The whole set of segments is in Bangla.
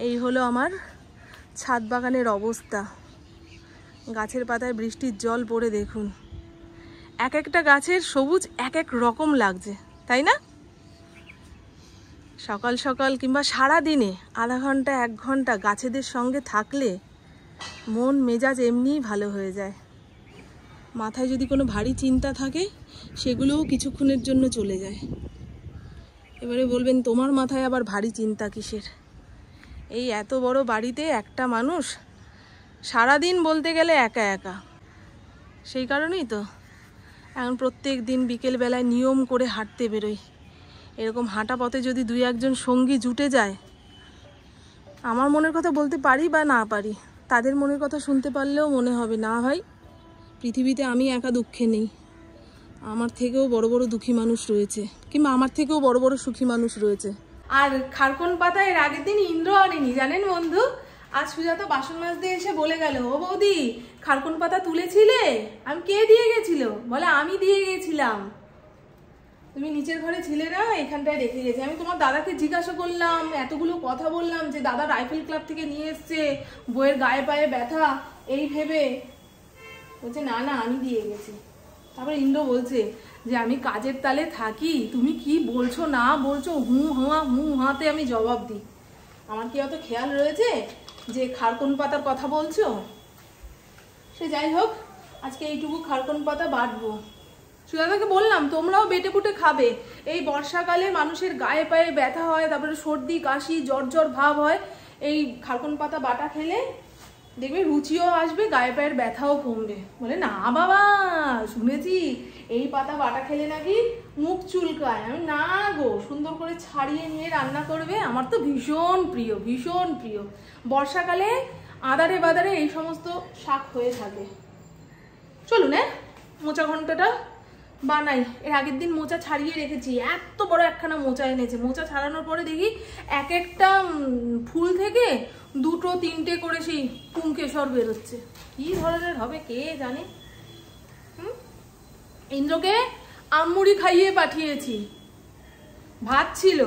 এই হলো আমার ছাদ বাগানের অবস্থা। গাছের পাতায় বৃষ্টির জল পড়ে দেখুন, এক একটা গাছের সবুজ এক এক রকম লাগছে, তাই না? সকাল সকাল কিংবা সারা দিনে আধা ঘন্টা 1 ঘন্টা গাছেদের সঙ্গে থাকলে মন মেজাজ এমনিই ভালো হয়ে যায়। মাথায় যদি কোনো ভারী চিন্তা থাকে সেগুলোও কিছুক্ষণের জন্য চলে যায়। এবারে বলবেন তোমার মাথায় আবার ভারী চিন্তা কিসের? এই এত বড় বাড়িতে একটা মানুষ সারাদিন বলতে গেলে একা একা, সেই কারণেই তো এখন প্রত্যেক দিন বিকেলবেলায় নিয়ম করে হাঁটতে বেরোই। এরকম হাঁটা পথে যদি 2-1 জন সঙ্গী জুটে যায়, আমার মনের কথা বলতে পারি বা না পারি, তাদের মনের কথা শুনতে পারলেও মনে হবে না ভাই, পৃথিবীতে আমি একা দুঃখে নেই, আমার থেকেও বড় বড় দুঃখী মানুষ রয়েছে, কিংবা আমার থেকেও বড় বড় সুখী মানুষ রয়েছে। আর খারকন পাতা এর আগের দিন ইন্দ্র আনেনি জানেন বন্ধু। আজ সুজাতা বাসন মাজতে এসে বলে গেল, ও বৌদি খারকন পাতা তুলেছিলে? আমি কে দিয়ে গেছিল? বলে আমি দিয়ে গেছিলাম। তুমি নিচের ঘরে ছিলে না, এখানটায় রেখে গেছি। আমি তোমার দাদাকে জিজ্ঞাসা করলাম, এতগুলো কথা বললাম যে দাদা রাইফেল ক্লাব থেকে নিয়ে এসছে, বইয়ের গায়ে পায়ে ব্যথা এই ভেবে। বলছে না না আমি দিয়ে গেছি। তারপর ইন্দ্র বলছে যে আমি কাজের তালে থাকি, তুমি কি বলছো না বলছো হু হাতে আমি জবাব দিই। আমার কি অত খেয়াল রয়েছে যে খারকন পাতার কথা বলছো? সে যাই হোক, আজকে এইটুকু খারকন পাতা বাটবো। সুজাতাকে বললাম তোমরাও বেটে কুটে খাবে। এই বর্ষাকালে মানুষের গায়ে পায়ে ব্যথা হয়, তারপরে সর্দি কাশি জ্বর ভাব হয়, এই খারকন পাতা বাটা খেলে দেখবে রুচিও আসবে, গায়ে পায়ের ব্যথাও কমবে। বলে না বাবা, শুনেছি এই পাতা বাটা খেলে নাকি মুখ চুলকায়। আমি না গো, সুন্দর করে ছাড়িয়ে নিয়ে রান্না করবে, আমার তো ভীষণ প্রিয় ভীষণ প্রিয়। বর্ষাকালে আদারে বাদারে এই সমস্ত শাক হয়ে থাকে। চলুন মোচা ঘন্টটা বানাই। এর আগের দিন মোচা ছাড়িয়ে রেখেছি, এত বড় একখানা মোচা এনেছে। মোচা ছাড়ানোর পরে দেখি এক একটা ফুল থেকে 2-3টে করে সেই পুংকেশর বেরোচ্ছে। কি ধরনের হবে কে জানে। ইন্দ্রকে আমুড়ি খাইয়ে পাঠিয়েছি, ভাত ছিল,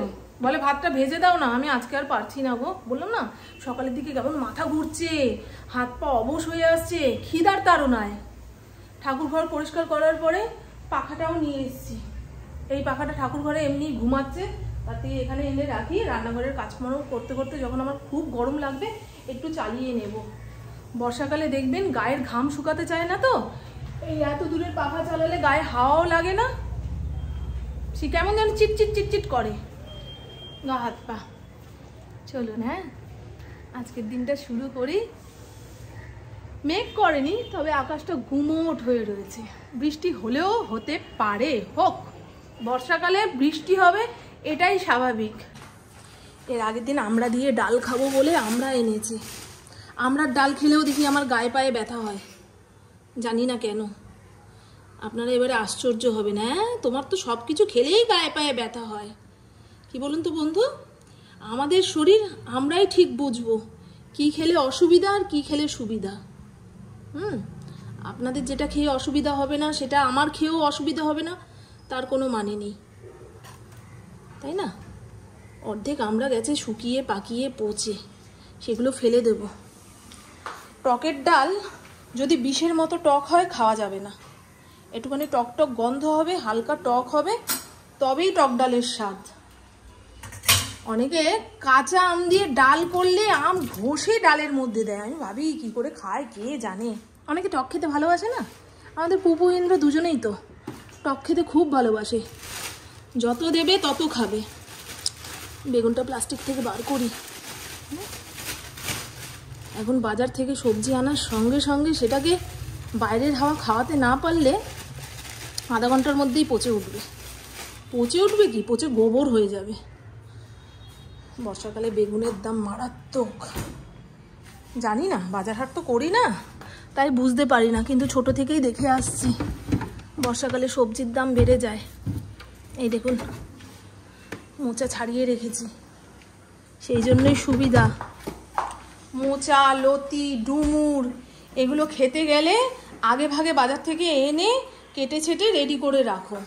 বলে ভাতটা ভেজে দাও না। আমি আজকে আর পারছি না গো, বললাম না সকালের দিকে কেমন মাথা ঘুরছে, হাত পা অবশ হয়ে আসছে, খিদার তাড়নায়। ঠাকুর ঘর পরিষ্কার করার পরে পাখাটাও নিয়ে এসেছি। এই পাখাটা ঠাকুর ঘরে এমনি ঘুমাচ্ছে, তার থেকে এখানে এনে রাখি। রান্নাঘরের কাজকর্ম করতে করতে যখন আমার খুব গরম লাগবে একটু চালিয়ে নেব। বর্ষাকালে দেখবেন গায়ের ঘাম শুকাতে চায় না, তো এই এত দূরের পাখা চালালে গায়ে হাওয়াও লাগে না, সে কেমন যেন চিটচিট করে গা হাত পা। চলুন আজকের দিনটা শুরু করি। মেঘ করেনি, তবে আকাশটা গুমোট হয়ে রয়েছে। বৃষ্টি হলেও হতে পারে, হোক। বর্ষাকালে বৃষ্টি হবে এটাই স্বাভাবিক। এর আগের দিন আমরা দিয়ে ডাল খাবো বলে আমরা এনেছি। আমরার ডাল খেলেও দেখি আমার গায়ে পায়ে ব্যথা হয়, জানি না কেন। আপনারা এবারে আশ্চর্য হবেন, তোমার তো সব কিছু খেলেই গায়ে পায়ে ব্যথা হয়। কি বলুন তো বন্ধু, আমাদের শরীর আমরাই ঠিক বুঝবো কি খেলে অসুবিধা আর কি খেলে সুবিধা। আপনাদের যেটা খেয়ে অসুবিধা হবে না সেটা আমার খেয়েও অসুবিধা হবে না, তার কোনো মানে নেই, তাই না? অর্ধেক আমরা গেছে শুকিয়ে পাকিয়ে পচে, সেগুলো ফেলে দেব। টকের ডাল যদি বিষের মতো টক হয় খাওয়া যাবে না। একটুখানি টক টক গন্ধ হবে, হালকা টক হবে, তবেই টক ডালের স্বাদ। অনেকে কাঁচা আম দিয়ে ডাল করলে আম ঘষে ডালের মধ্যে দেয়, আমি ভাবি কি করে খায় কে জানে। অনেকে টক খেতে ভালোবাসে না, আমাদের পুপু ইন্দ্র দুজনেই তো টক খেতে খুব ভালোবাসে, যত দেবে তত খাবে। বেগুনটা প্লাস্টিক থেকে বার করি। এখন বাজার থেকে সবজি আনার সঙ্গে সঙ্গে সেটাকে বাইরের হাওয়া খাওয়াতে না পারলে আধা ঘন্টার মধ্যেই পচে উঠবে। কি পচে গোবর হয়ে যাবে। বর্ষাকালে বেগুনের দাম মারাত্মক। জানি না, বাজার হাট তো করি না, তাই বুঝতে পারি না, কিন্তু ছোট থেকেই দেখে আসছি বর্ষাকালে সবজির দাম বেড়ে যায়। এই দেখুন মোচা ছাড়িয়ে রেখেছি, সেই জন্যই সুবিধা। মোচা, লতি, ডুমুর এগুলো খেতে গেলে আগে ভাগে বাজার থেকে এনে কেটে ছেটে রেডি করে রাখো।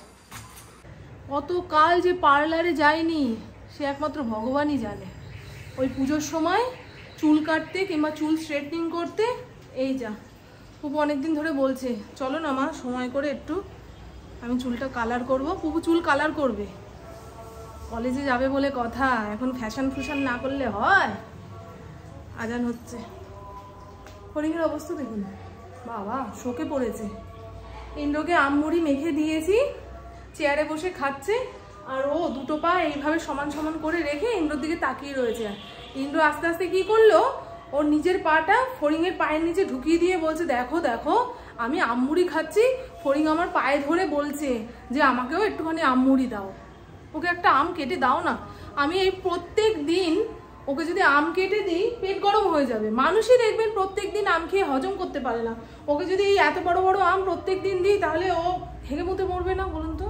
অত কাল যে পার্লারে যায়নি সে একমাত্র ভগবানই জানে। ওই পুজোর সময় চুল কাটতে কিংবা চুল স্ট্রেটনিং করতে। এই যা পুপু অনেকদিন ধরে বলছে চলো না মা সময় করে একটু আমি চুলটা কালার করব। পুপু চুল কালার করবে, কলেজে যাবে বলে কথা, এখন ফ্যাশন ফুশন না করলে হয়। আজান হচ্ছে। হরিণের অবস্থা দেখুন, বাবা শোকে পড়েছে। ইন্দ্রকে আমমুড়ি মেখে দিয়েছি, চেয়ারে বসে খাচ্ছে, আর ও দুটো পা এইভাবে সমান সমান করে রেখে ইন্দ্রর দিকে তাকিয়ে রয়েছে। ইন্দ্র আস্তে আস্তে কি করলো, ওর নিজের পাটা ফড়িংয়ের পায়ের নিচে ঢুকিয়ে দিয়ে বলছে দেখো দেখো আমি আমমুড়ি খাচ্ছি। ফড়িং আমার পায়ে ধরে বলছে যে আমাকেও একটুখানি আমমুড়ি দাও, ওকে একটা আম কেটে দাও না। আমি এই প্রত্যেক দিন ওকে যদি আম কেটে দিই পেট গরম হয়ে যাবে। মানুষই দেখবেন প্রত্যেক দিন আম খেয়ে হজম করতে পারে না। ওকে যদি এই এত বড় বড় আম প্রত্যেক দিন দিই তাহলে ও হেগে মুতে মরবে না বলুন তো?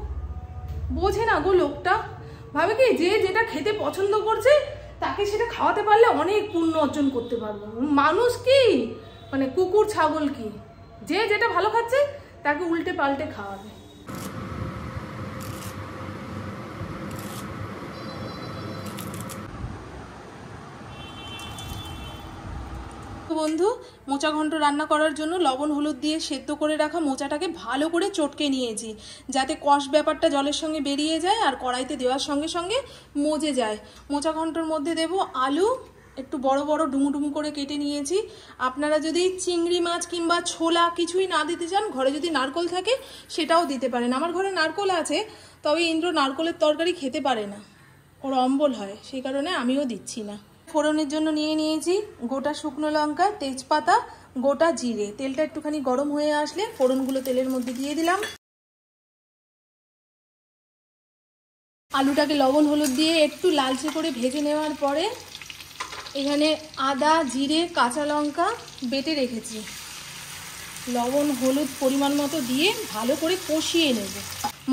বোঝে না গো লোকটা, ভাবে কি যে যেটা খেতে পছন্দ করছে তাকে সেটা খাওয়াতে পারলে অনেক পুণ্য অর্জন করতে পারবো। মানুষ কি মানে কুকুর ছাগল কি, যে যেটা ভালো খাচ্ছে তাকে উল্টে পাল্টে খাওয়াবে। বন্ধু, মোচা ঘন্ট রান্না করার জন্য লবণ হলুদ দিয়ে সেদ্ধ করে রাখা মোচাটাকে ভালো করে চটকে নিয়েছি, যাতে কষ ব্যাপারটা জলের সঙ্গে বেরিয়ে যায় আর কড়াইতে দেওয়ার সঙ্গে সঙ্গে মজে যায়। মোচা ঘন্টর মধ্যে দেব আলু, একটু বড় বড় ডুমু ডুমু করে কেটে নিয়েছি। আপনারা যদি চিংড়ি মাছ কিংবা ছোলা কিছুই না দিতে চান, ঘরে যদি নারকোল থাকে সেটাও দিতে পারেন। আমার ঘরে নারকোল আছে, তবে ইন্দ্র নারকোলের তরকারি খেতে পারে না, ওর অম্বল হয়, সেই কারণে আমিও দিচ্ছি না। ফোড়নের জন্য নিয়ে নিয়েছি গোটা শুকনো লঙ্কা, তেজপাতা, গোটা জিরে। তেলটা একটুখানি গরম হয়ে আসলে ফোড়নগুলো তেলের মধ্যে দিয়ে দিলাম। আলুটাকে লবণ হলুদ দিয়ে একটু লালচে করে ভেজে নেওয়ার পরে এখানে আদা, জিরে, কাঁচা লঙ্কা বেটে রেখেছি, লবণ হলুদ পরিমাণ মতো দিয়ে ভালো করে কষিয়ে নেব।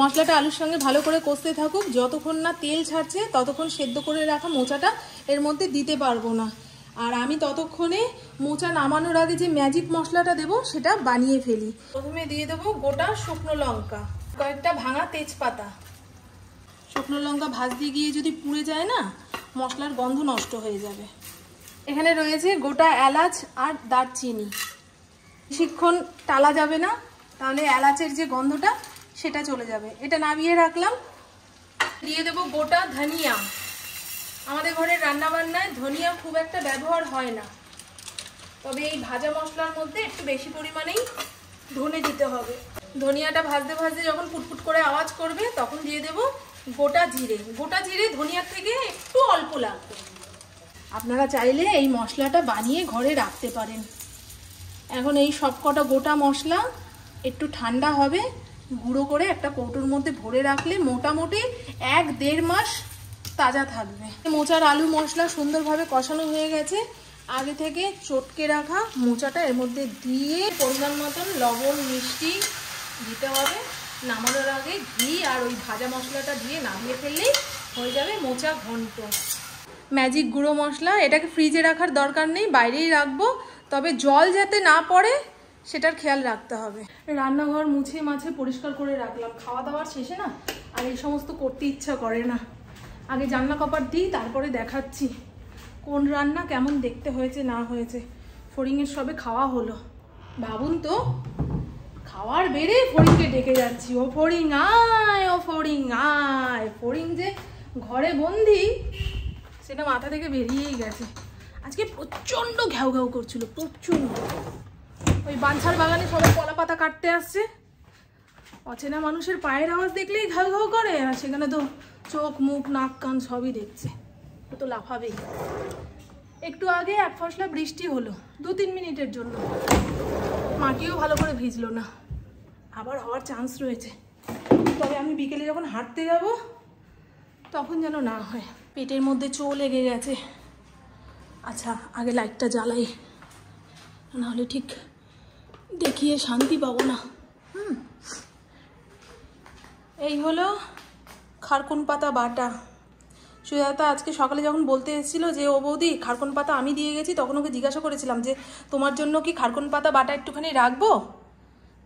মশলাটা আলুর সঙ্গে ভালো করে কষতে থাকুক, যতক্ষণ না তেল ছাড়ছে ততক্ষণ সেদ্ধ করে রাখা মোচাটা এর মধ্যে দিতে পারবো না। আর আমি ততক্ষণে মোচা নামানোর আগে যে ম্যাজিক মশলাটা দেব সেটা বানিয়ে ফেলি। প্রথমে দিয়ে দেবো গোটা শুকনো লঙ্কা, কয়েকটা ভাঙা তেজপাতা। শুকনো লঙ্কা ভাজতে গিয়ে যদি পুড়ে যায় না, মশলার গন্ধ নষ্ট হয়ে যাবে। এখানে রয়েছে গোটা এলাচ আর দারচিনি। বেশিক্ষণ টালা যাবে না, তাহলে এলাচের যে গন্ধটা সেটা চলে যাবে। এটা নামিয়ে রাখলাম। দিয়ে দেবো গোটা ধনিয়া। আমাদের ঘরের রান্নাবান্নায় ধনিয়া খুব একটা ব্যবহার হয় না, তবে এই ভাজা মশলার মধ্যে একটু বেশি পরিমাণেই ধনে দিতে হবে। ধনিয়াটা ভাজতে ভাজতে যখন ফুটফুট করে আওয়াজ করবে তখন দিয়ে দেবো গোটা জিরে। গোটা জিরে ধনিয়ার থেকে একটু অল্প লাগবে। আপনারা চাইলে এই মশলাটা বানিয়ে ঘরে রাখতে পারেন। এখন এই সব কটা গোটা মশলা একটু ঠান্ডা হবে, গুঁড়ো করে একটা কৌটোর মধ্যে ভরে রাখলে মোটামুটি 1-1.5 মাস তাজা থাকবে। মোচার আলু মশলা সুন্দরভাবে কষানো হয়ে গেছে। আগে থেকে চটকে রাখা মোচাটা এর মধ্যে দিয়ে পরিমাণ মতন লবণ মিষ্টি দিতে হবে। নামানোর আগে ঘি আর ওই ভাজা মশলাটা দিয়ে নামিয়ে ফেললেই হয়ে যাবে মোচা ঘন্ট। ম্যাজিক গুঁড়ো মশলা, এটাকে ফ্রিজে রাখার দরকার নেই, বাইরেই রাখবো, তবে জল যাতে না পড়ে সেটার খেয়াল রাখতে হবে। রান্নাঘর মুছে মাছে পরিষ্কার করে রাখলাম। খাওয়া দাওয়ার শেষে না আর এই সমস্ত করতে ইচ্ছা করে না। আগে জানলা কপাট দিই, তারপরে দেখাচ্ছি কোন রান্না কেমন দেখতে হয়েছে না হয়েছে। ফড়িংয়ের সবে খাওয়া হলো, ভাবুন তো, খাওয়ার বেড়ে ফড়িংকে ডেকে যাচ্ছি, ও ফড়িং আয়, ও ফড়িং আয়। ফড়িং যে ঘরে বন্দি সেটা মাথা থেকে বেরিয়েই গেছে। আজকে প্রচণ্ড ঘ্যাউ ঘ্যাউ করছিল, প্রচণ্ড। ওই বাঞ্ছার বাগানে সবাই কলা পাতা কাটতে আসছে, অচেনা মানুষের পায়ের আওয়াজ দেখলেই ঘাউ ঘাউ করে, আর সেখানে তো চোখ মুখ নাক কান সবই দেখছে, ও তো লাফাবেই। একটু আগে এক ফসলা বৃষ্টি হলো 2-3 মিনিটের জন্য, মাটিও ভালো করে ভিজলো না, আবার হওয়ার চান্স রয়েছে। তবে আমি বিকেলে যখন হাঁটতে যাব তখন যেন না হয়। পেটের মধ্যে চো লেগে গেছে। আচ্ছা আগে লাইটটা জ্বালাই, নাহলে ঠিক দেখিয়ে শান্তি পাবো না। এই হলো খারকুন পাতা বাটা। সুজাতা আজকে সকালে যখন বলতে এসেছিলো যে ও বৌদি খারকুন পাতা আমি দিয়ে গেছি, তখন ওকে জিজ্ঞাসা করেছিলাম যে তোমার জন্য কি খারকুন পাতা বাটা একটুখানি রাখবো,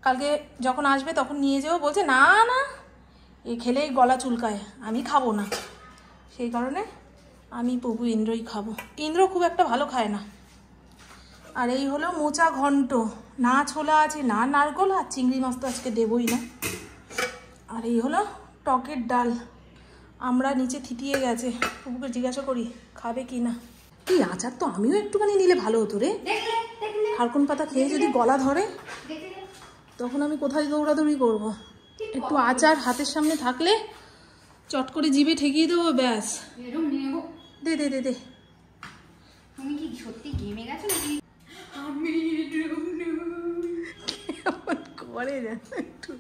কালকে যখন আসবে তখন নিয়ে যাবো। বলছে না না, এ খেলেই গলা চুলকায়, আমি খাবো না। সেই কারণে আমি প্রভু ইন্দ্রই খাবো। ইন্দ্র খুব একটা ভালো খায় না। আর এই হলো মোচা ঘন্ট, না ছোলা আছে না নারকোল, আর চিংড়ি মাছ তো আজকে দেবই না। আর এই হলো টকের ডাল। আমরা নিচে থিতিয়ে গেছে, প্রভুকে জিজ্ঞাসা করি খাবে কি না। এই আচার তো আমিও একটুখানি নিলে ভালো হতো রে। খারকুন পাতা খেয়ে যদি গলা ধরে তখন আমি কোথায় দৌড়াদৌড়ি করবো। একটু আচার হাতের সামনে থাকলে চট করে জিভে ঠেকিয়ে দেবো, ব্যাস। দে দে দে দে। তুমি কি সত্যি গেমে গেছো নাকি? আমি কেমন করে জানো একটু।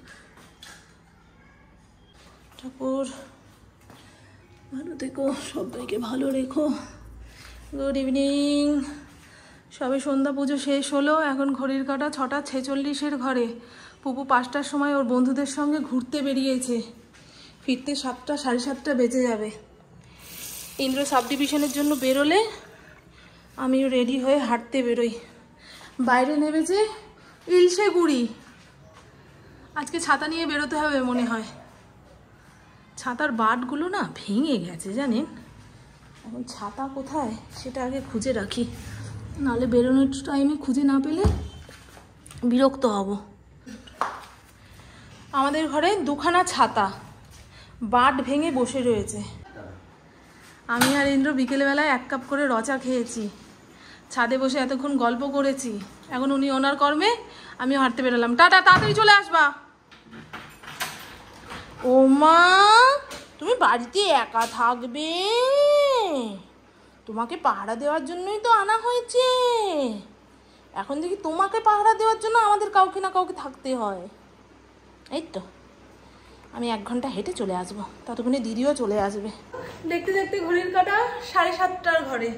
ঠাকুর ভালো থেকো, সবাইকে ভালো রেখো। Good evening. সবে সন্ধ্যা পুজো শেষ হলো, এখন ঘড়ির কাঁটা 6:46 ঘরে। পুপু 5টার সময় ওর বন্ধুদের সঙ্গে ঘুরতে বেরিয়েছে, ফিরতে 7টা 7:30 বেজে যাবে। ইন্দ্র সাব ডিভিশনের জন্য বেরোলে আমিও রেডি হয়ে হাঁটতে বেরোই। বাইরে নেমেছে ইলশে গুড়ি। আজকে ছাতা নিয়ে বেরোতে হবে মনে হয়। ছাতার বাটগুলো না ভেঙে গেছে জানেন। এখন ছাতা কোথায় সেটা আগে খুঁজে রাখি, নাহলে বেরোনোর টাইমে খুঁজে না পেলে বিরক্ত হব। আমাদের ঘরে 2খানা ছাতা, বাট ভেঙে বসে রয়েছে। আমি আর ইন্দ্র বিকেলবেলায় 1 কাপ করে রচা খেয়েছি, ছাদে বসে এতক্ষণ গল্প করেছি। এখন উনি ওনার কর্মে, আমিও হাঁটতে বেরোলাম। টাটা, তাড়াতাড়ি চলে আসবা। ও মা, তুমি বাড়িতে একা থাকবে? তোমাকে পাহারা দেওয়ার জন্যই তো আনা হয়েছে। এখন দেখি তোমাকে পাহারা দেওয়ার জন্য আমাদের কাউকে না কাউকে থাকতে হয়। এই তো আমি 1 ঘন্টা হেঁটে চলে আসবো, ততক্ষণে দিদিও চলে আসবে। দেখতে দেখতে ঘড়ির কাঁটা 7:30 ঘরে।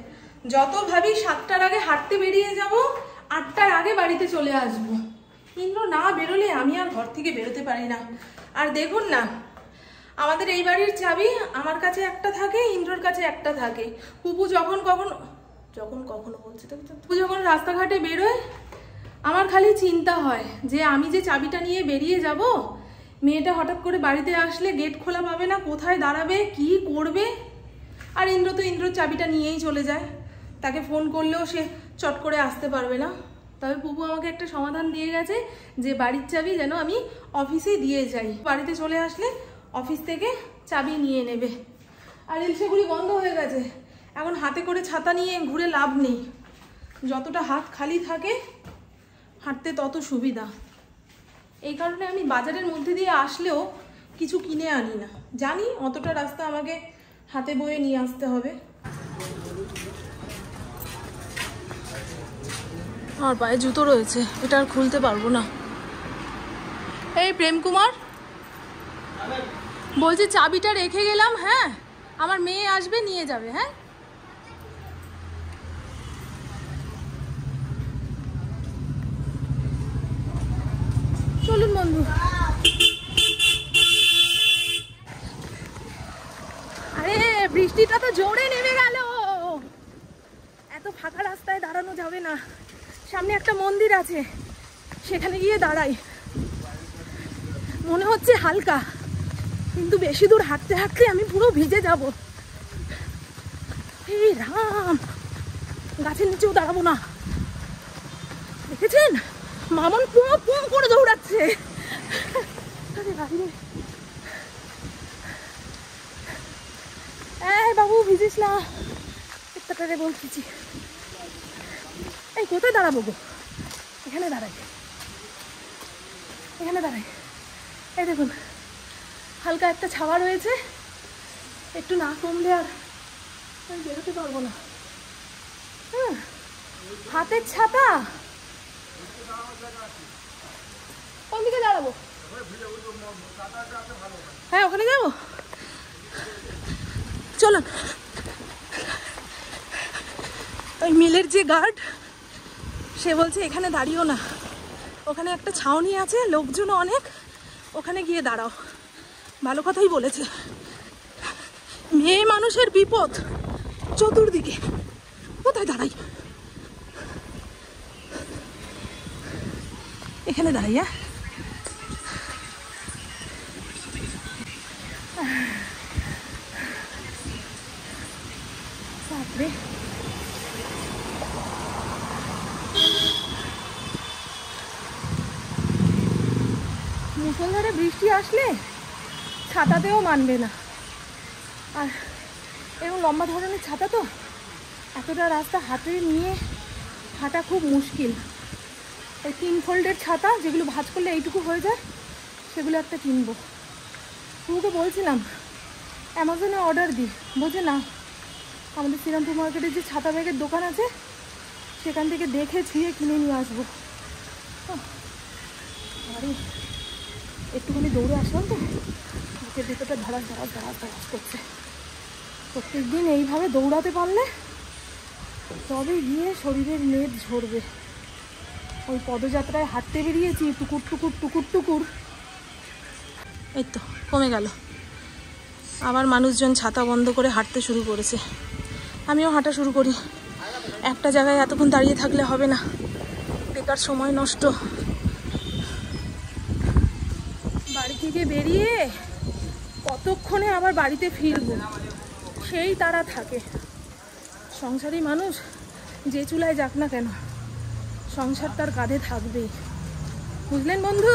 যত ভাবি 7টার আগে হাঁটতে বেরিয়ে যাব, 8টার আগে বাড়িতে চলে আসবো। ইন্দ্র না বেরোলে আমি আর ঘর থেকে বেরোতে পারি না। আর দেখুন না, আমাদের এই বাড়ির চাবি আমার কাছে একটা থাকে, ইন্দ্রর কাছে একটা থাকে। পুপু যখন কখনো বলছে তো, পুপু যখন রাস্তাঘাটে বেরোয় আমার খালি চিন্তা হয় যে আমি যে চাবিটা নিয়ে বেরিয়ে যাব, মেয়েটা হঠাৎ করে বাড়িতে আসলে গেট খোলা পাবে না, কোথায় দাঁড়াবে, কি করবে। আর ইন্দ্র তো ইন্দ্রর চাবিটা নিয়েই চলে যায়, তাকে ফোন করলেও সে চট করে আসতে পারবে না। তবে পুপু আমাকে একটা সমাধান দিয়ে গেছে যে বাড়ির চাবি যেন আমি অফিসে দিয়ে যাই, বাড়িতে চলে আসলে অফিস থেকে চাবি নিয়ে নেবে। আর ইলশেগুলি বন্ধ হয়ে গেছে, এখন হাতে করে ছাতা নিয়ে ঘুরে লাভ নেই। যতটা হাত খালি থাকে হাঁটতে তত সুবিধা। এই কারণে আমি বাজারের মধ্যে দিয়ে আসলেও কিছু কিনে আনি না, জানি অতটা রাস্তা আমাকে হাতে বয়ে নিয়ে আসতে হবে। আমার পায়ে জুতো রয়েছে, এটা আর খুলতে পারবো না। এই প্রেম কুমার, বলছি চাবিটা রেখে গেলাম, হ্যাঁ আমার মেয়ে আসবে নিয়ে যাবে। হ্যাঁ চলুন বন্ধু। আরে বৃষ্টিটা তো জোরে নেমে গেল, এত ফাঁকা রাস্তায় দাঁড়ানো যাবে না। সামনে একটা মন্দির আছে, সেখানে গিয়ে দাঁড়াই। মনে হচ্ছে হালকা, কিন্তু বেশি দূর হাঁটতে হাঁটতে আমি পুরো ভিজে যাব। এই রাম, গাছের নিচেও দাঁড়াবো না। দেখেছেন মামন পুরো পুম করে দৌড়াচ্ছে। এই বাবু ভিজিস না, একটারে বলতেছি। এই কোথায় দাঁড়াবো গো? এখানে দাঁড়াই, এখানে দাঁড়াই। এই দেখুন হালকা একটা ছাওয়া রয়েছে, একটু না কমলে আর আমি বেরোতে পারবো না। হ্যাঁ হাতের ছাতা, কোন দিকে দাঁড়াবো? হ্যাঁ ওখানে যাবো, চলুন। ওই মিলের যে গার্ড সে বলছে এখানে দাঁড়িও না, ওখানে একটা ছাউনি আছে, লোকজন অনেক, ওখানে গিয়ে দাঁড়াও। ভালো কথাই বলেছে, মেয়ে মানুষের বিপদ চতুর্দিকে, কোথায় দাঁড়াই? এখানে দাঁড়াই। মুষলধারে বৃষ্টি আসলে ছাতাতেও মানবে না। আর এরকম লম্বা ধরনের ছাতা তো, এতটা রাস্তা হাতে নিয়ে হাঁটা খুব মুশকিল। ওই 3 ফোল্ডের ছাতা যেগুলো ভাঁজ করলে এইটুকু হয়ে যায়, সেগুলো একটা কিনবো। তোমাকে বলছিলাম অ্যামাজনে অর্ডার দিই, বোঝে না। আমাদের শ্রীরামপুর মার্কেটে যে ছাতা ব্যাগের দোকান আছে, সেখান থেকে দেখে ছুঁয়ে কিনে নিয়ে আসবো। আরে একটুখানি দৌড়ে আসলাম তো, বুকের ভিতরটা ধরাস ধরাস ধরাস ধরাস করছে। প্রত্যেক দিন এইভাবে দৌড়াতে পারলে তবে গিয়ে শরীরের মেদ ঝরবে। ওই পদযাত্রায় হাঁটতে বেরিয়েছি, টুকুর টুকুর টুকুর টুকুর, এই তো কমে গেল। আবার মানুষজন ছাতা বন্ধ করে হাঁটতে শুরু করেছে। আমিও হাঁটা শুরু করি। একটা জায়গায় এতক্ষণ দাঁড়িয়ে থাকলে হবে না, বেকার সময় নষ্ট। বাড়ি থেকে বেরিয়ে কতক্ষণে আবার বাড়িতে ফিরবো, সেই তারা থাকে। সংসারী মানুষ যে চুলায় যাক না কেন, সংসার তার কাঁধে থাকবেই, বুঝলেন বন্ধু?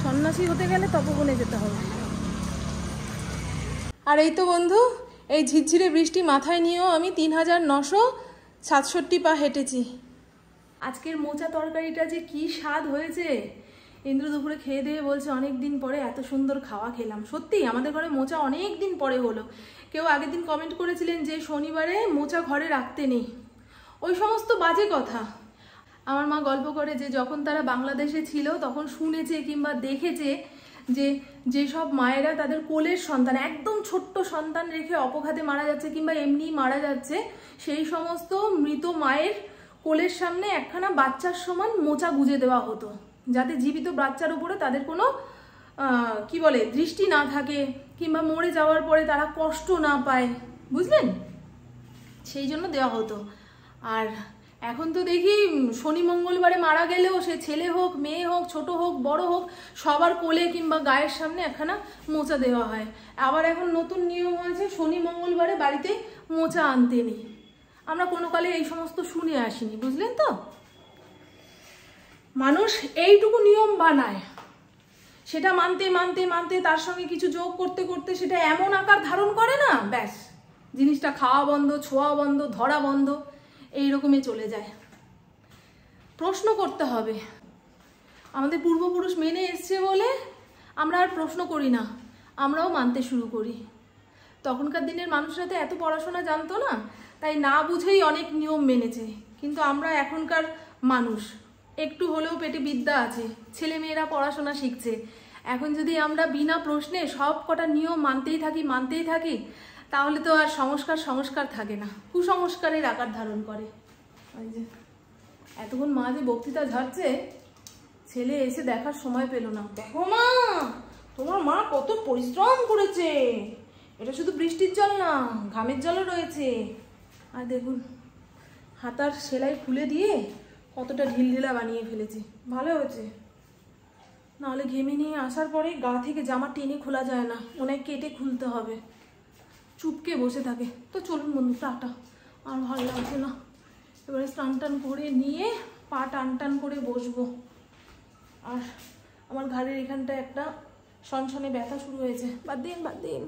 সন্ন্যাসী হতে গেলে তপবনে যেতে হবে। আর এই তো বন্ধু, এই ঝিরঝিরে বৃষ্টি মাথায় নিয়েও আমি 3967 পা হেঁটেছি। আজকের মোচা তরকারিটা যে কি স্বাদ হয়েছে! ইন্দ্র দুপুরে খেয়ে দিয়ে বলছে অনেক দিন পরে এত সুন্দর খাওয়া খেলাম। সত্যি আমাদের ঘরে মোচা অনেক দিন পরে হলো। কেউ আগের দিন কমেন্ট করেছিলেন যে শনিবারে মোচা ঘরে রাখতে নেই, ওই সমস্ত বাজে কথা। আমার মা গল্প করে যে যখন তারা বাংলাদেশে ছিল তখন শুনেছে কিংবা দেখেছে যে যেসব মায়েরা তাদের কোলের সন্তান, একদম ছোট্ট সন্তান রেখে অপঘাতে মারা যাচ্ছে কিংবা এমনি মারা যাচ্ছে, সেই সমস্ত মৃত মায়ের কোলের সামনে একখানা বাচ্চার সমান মোচা গুজে দেওয়া হতো, যাতে জীবিত বাচ্চার উপরে তাদের কোনো কি বলে দৃষ্টি না থাকে কিংবা মরে যাওয়ার পরে তারা কষ্ট না পায়, বুঝলেন? সেই জন্য দেওয়া হতো। আর এখন তো দেখি শনি মঙ্গলবারে মারা গেলেও সে ছেলে হোক মেয়ে হোক ছোট হোক বড় হোক সবার কোলে কিংবা গায়ের সামনে একখানা মোচা দেওয়া হয়। আবার এখন নতুন নিয়ম হয়েছে শনি মঙ্গলবারে বাড়িতে মোচা আনতে নেই। আমরা কোনো কালে এই সমস্ত শুনে আসিনি, বুঝলেন তো? মানুষ এইটুকু নিয়ম বানায়, সেটা মানতে মানতে মানতে তার সঙ্গে কিছু যোগ করতে করতে সেটা এমন আকার ধারণ করে না, ব্যাস জিনিসটা খাওয়া বন্ধ, ছোঁয়া বন্ধ, ধরা বন্ধ, এইরকমই চলে যায়। প্রশ্ন করতে হবে। আমাদের পূর্বপুরুষ মেনে এসছে বলে আমরা আর প্রশ্ন করি না, আমরাও মানতে শুরু করি। তখনকার দিনের মানুষরা তো এত পড়াশোনা জানতো না, তাই না বুঝেই অনেক নিয়ম মেনেছে। কিন্তু আমরা এখনকার মানুষ, একটু হলেও পেটে বিদ্যা আছে, ছেলে মেয়েরা পড়াশোনা শিখছে। এখন যদি আমরা বিনা প্রশ্নে সব কটা নিয়ম মানতেই থাকি তাহলে তো আর সংস্কার থাকে না, কুসংস্কারের আকার ধারণ করে। ওই যে এতক্ষণ মা যে বক্তৃতা ঝাড়ছে, ছেলে এসে দেখার সময় পেল না। দেখো মা, তোমার মা কত পরিশ্রম করেছে, এটা শুধু বৃষ্টির জল না, ঘামের জলও রয়েছে। আর দেখুন হাতার সেলাই খুলে দিয়ে কতটা ঢিলঢিলা বানিয়ে ফেলেছি, ভালো হয়েছে। নাহলে ঘেমে নিয়ে আসার পরে গা থেকে জামা টেনে খোলা যায় না, অনেক কেটে খুলতে হবে, চুপকে বসে থাকে। তো চলুন বন্ধু, টাটা, আর ভালো লাগছে না। এবারে স্নান টান করে নিয়ে পা টান করে বসবো। আর আমার ঘাড়ের এখানটা একটা সনসনে ব্যথা শুরু হয়েছে, বাদ দিন।